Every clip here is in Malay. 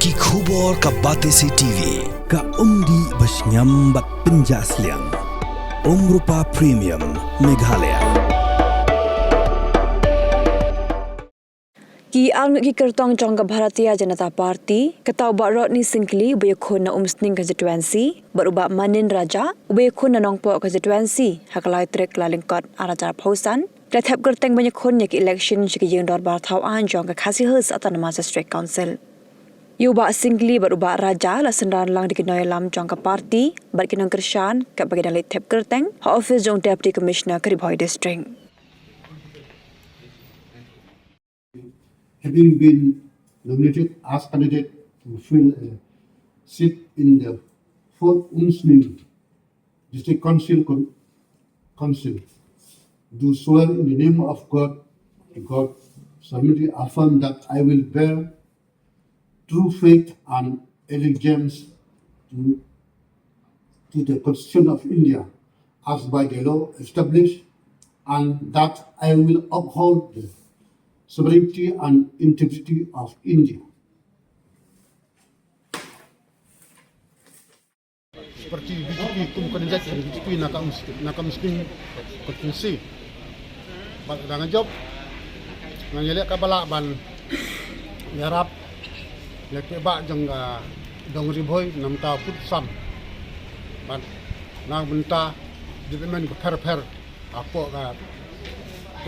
Ki khubor ka Batesi TV ka umdi basnyam bat penjaslian Rupa Premium Meghalaya. Ki Kyrtong Jong ka Bharatiya Janata Party katau ba Rodney Singli ubekun na umsning constituency berubah manin raja ubekun na nongpo constituency hakalai trek lalingkot arajar pausan Ritpaid Kyrtong banyak kon yak election jiki jeng dor bar thau an Jong ka khasihus autonomous district council Yuba Singli berubah raja la senran lang dikenai lam Jong ka party berkinang kershan ka bagian Ritpaid Kyrtong ha office Jong deputy commissioner Ritpaid district Having been nominated as candidate to fill a seat in the 4th Umsning District Council, do swear in the name of God, solemnly affirm that I will bear true faith and allegiance to the Constitution of India as by the law established, and that I will uphold the sovereignty and integrity of India. Seperti BJP kandidat dari BJP nak miskin konstitusi. Bak dengan job nganjalik ka balak ban yarap lek ba jong dong riboy nam ta put sam. Ban nang benta development per apa ka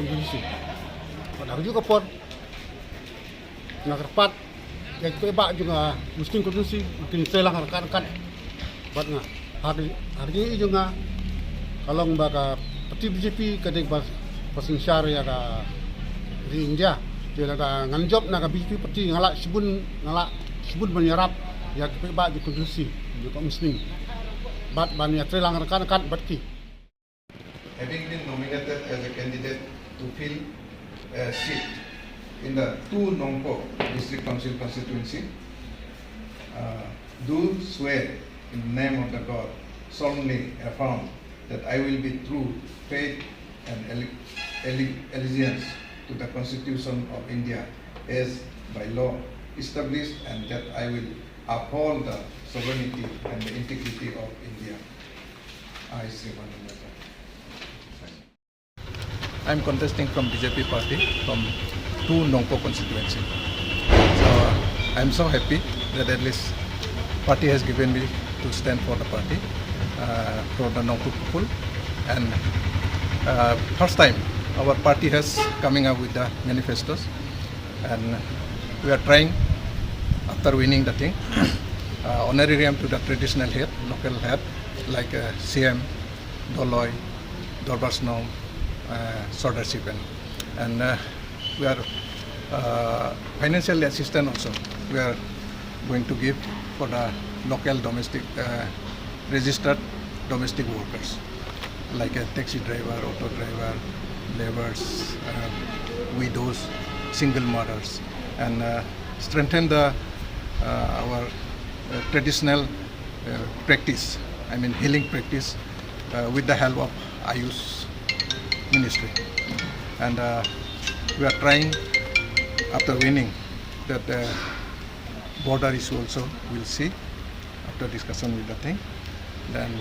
konstitusi. Pada juga pun nak rapat yang pebak juga miskin konstitusi mungkin selang rekan-rekan buat ngah hari ini juga kalau mbak parti BJP kadang pasing syar ya ka di India dia ada nganjob nak BJP parti ngalak sebun menyerap ya pebak di konstitusi juga muslim buat banyak selang rekan-rekan berki. Having been nominated as a candidate to fill a seat in the 2 Nongpo District Council constituency, do swear in the name of the God, solemnly affirm that I will be true faith and allegiance to the Constitution of India as by law established, and that I will uphold the sovereignty and the integrity of India. I say one more time. I'm contesting from BJP party from 2 Nongpo constituency. So I'm so happy that at least party has given me to stand for the party, for the Nongpo people. And first time our party has coming up with the manifestos, and we are trying after winning the thing, honorarium to the traditional head, local head like CM, Doloy, Dorbarsnom, Sordar Sipen, and we are financial assistance also. We are going to give for the local domestic registered domestic workers like a taxi driver, auto driver, laborers, widows, single mothers, and strengthen the our traditional practice. I mean healing practice with the help of Ayush Ministry, and we are trying after winning that border issue also we'll see after discussion with the thing. Then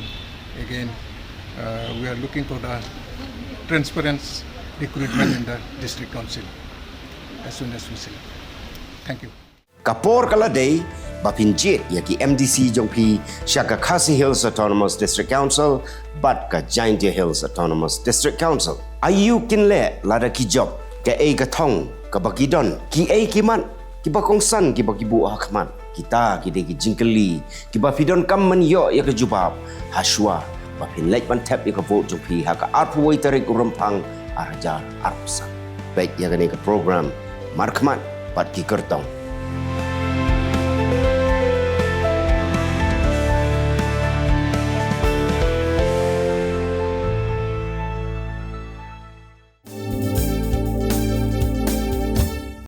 again we are looking for the transparent recruitment in the district council as soon as we see. Thank you. Kapor Kaladay, Bapinjit yaki MDC Jongpi, Shaka Khasi Hills Autonomous District Council, Bat ka Jaidbynriew Hills Autonomous District Council. Ayu kinle lada ki job, ke ay Kyrtong, ka bagidon, ki ay kiman, ki bakongsan, ki bagibu hakman. Kita kide ki jingkeli, ki bafidon kam menyo ya ke jubab, haswa, bapin lek ban tap ya ke vote Jongpi, haka arpuway tarik urempang arajar arpusan. Baik ya ke program, markman, Pat ki Kyrtong.